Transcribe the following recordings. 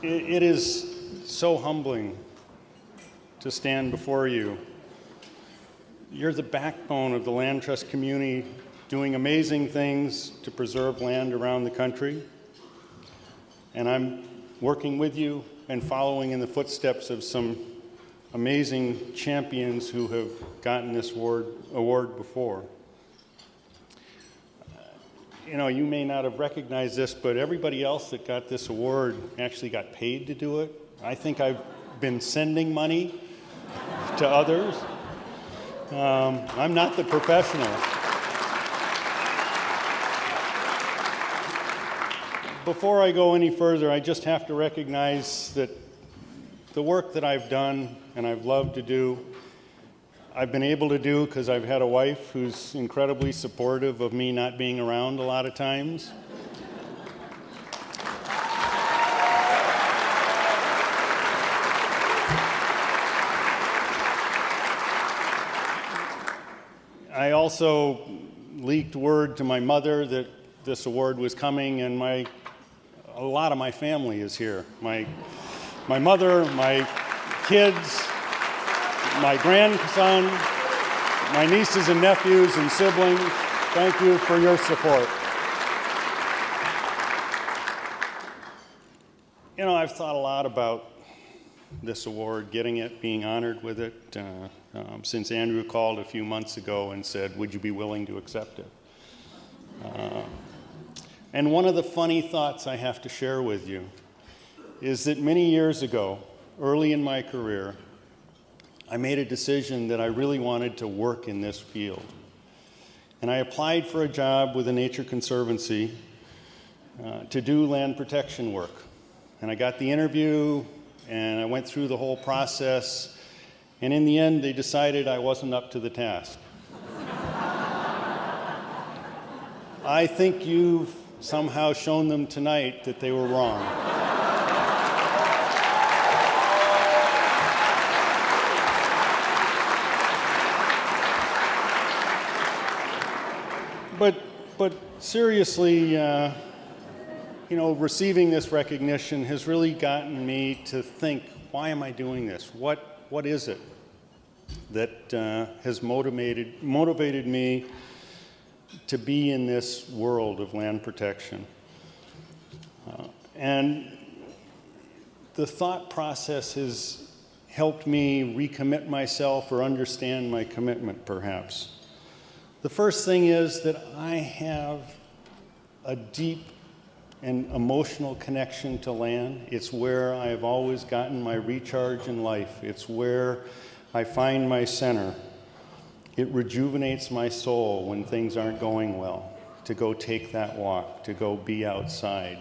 It is so humbling to stand before you. You're the backbone of the land trust community, doing amazing things to preserve land around the country. And I'm working with you and following in the footsteps of some amazing champions who have gotten this award before. You may not have recognized this, but everybody else that got this award actually got paid to do it. I think I've been sending money to others. I'm not the professional. Before I go any further, I just have to recognize that the work that I've done and I've loved to do, I've been able to do because I've had a wife who's incredibly supportive of me not being around a lot of times. I also leaked word to my mother that this award was coming, and a lot of my family is here. My mother, my kids, my grandson, my nieces and nephews and siblings, thank you for your support. I've thought a lot about this award, getting it, being honored with it, since Andrew called a few months ago and said, would you be willing to accept it? And one of the funny thoughts I have to share with you is that many years ago, early in my career, I made a decision that I really wanted to work in this field. And I applied for a job with the Nature Conservancy to do land protection work. And I got the interview, and I went through the whole process, and in the end, they decided I wasn't up to the task. I think you've somehow shown them tonight that they were wrong. But seriously, receiving this recognition has really gotten me to think, why am I doing this? What is it that has motivated me to be in this world of land protection? And the thought process has helped me recommit myself or understand my commitment, perhaps. The first thing is that I have a deep and emotional connection to land. It's where I've always gotten my recharge in life. It's where I find my center. It rejuvenates my soul when things aren't going well, to go take that walk, to go be outside.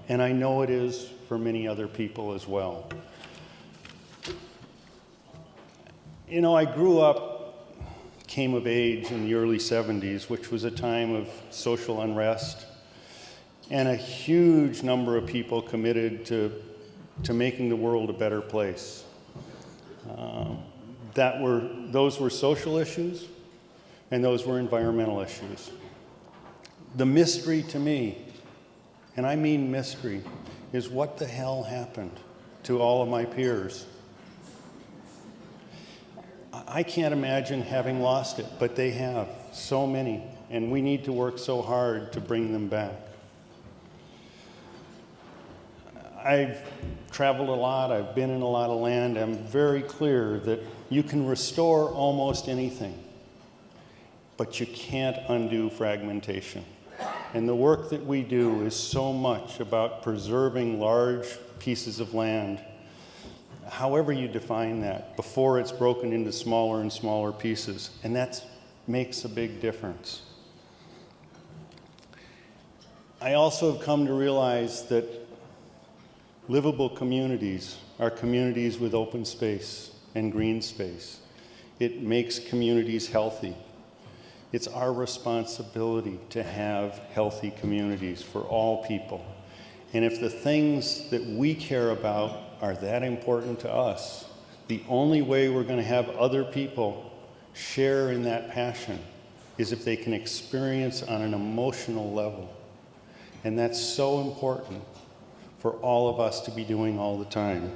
And I know it is for many other people as well. I grew up, came of age in the early 70s, which was a time of social unrest, and a huge number of people committed to making the world a better place. Those were social issues, and those were environmental issues. The mystery to me, and I mean mystery, is what the hell happened to all of my peers. I can't imagine having lost it, but they have, so many, and we need to work so hard to bring them back. I've traveled a lot, I've been in a lot of land. I'm very clear that you can restore almost anything, but you can't undo fragmentation. And the work that we do is so much about preserving large pieces of land, however you define that, before it's broken into smaller and smaller pieces. And that makes a big difference. I also have come to realize that livable communities are communities with open space and green space. It makes communities healthy. It's our responsibility to have healthy communities for all people. And if the things that we care about are that important to us, the only way we're going to have other people share in that passion is if they can experience on an emotional level. And that's so important for all of us to be doing all the time.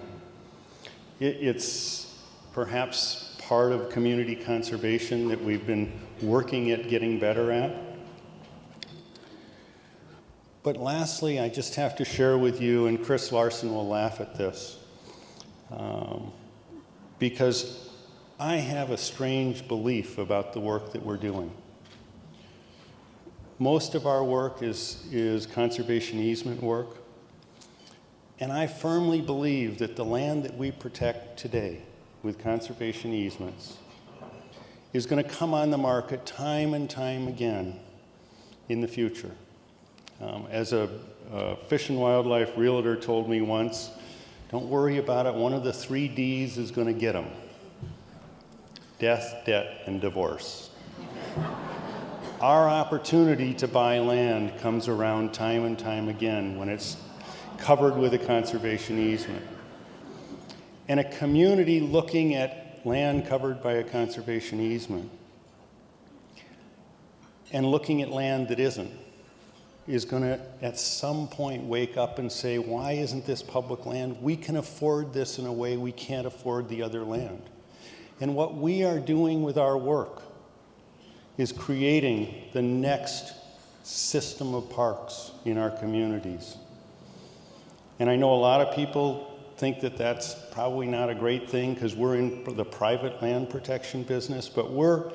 It's perhaps part of community conservation that we've been working at getting better at. But lastly, I just have to share with you, and Chris Larson will laugh at this, because I have a strange belief about the work that we're doing. Most of our work is conservation easement work, and I firmly believe that the land that we protect today with conservation easements is going to come on the market time and time again in the future. As a fish and wildlife realtor told me once, don't worry about it, one of the 3 Ds is going to get them. Death, debt, and divorce. Our opportunity to buy land comes around time and time again when it's covered with a conservation easement. And a community looking at land covered by a conservation easement and looking at land that isn't is going to at some point wake up and say, why isn't this public land? We can afford this in a way we can't afford the other land. And what we are doing with our work is creating the next system of parks in our communities. And I know a lot of people think that that's probably not a great thing because we're in the private land protection business, but we're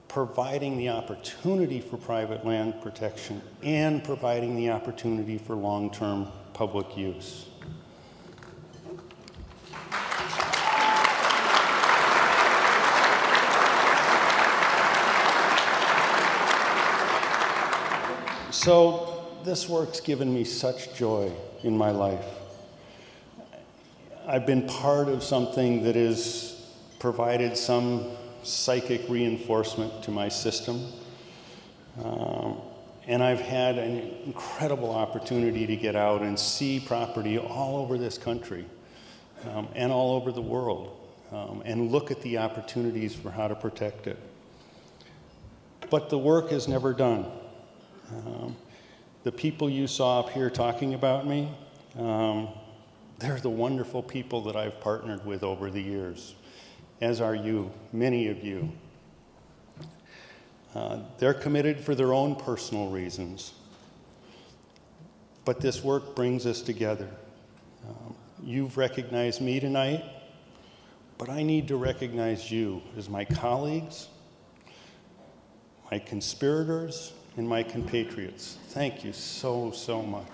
providing the opportunity for private land protection and providing the opportunity for long-term public use. So this work's given me such joy in my life. I've been part of something that has provided some psychic reinforcement to my system. And I've had an incredible opportunity to get out and see property all over this country and all over the world and look at the opportunities for how to protect it. But the work is never done. The people you saw up here talking about me, they're the wonderful people that I've partnered with over the years, as are you, many of you. They're committed for their own personal reasons, but this work brings us together. You've recognized me tonight, but I need to recognize you as my colleagues, my conspirators, and my compatriots. Thank you so, so much.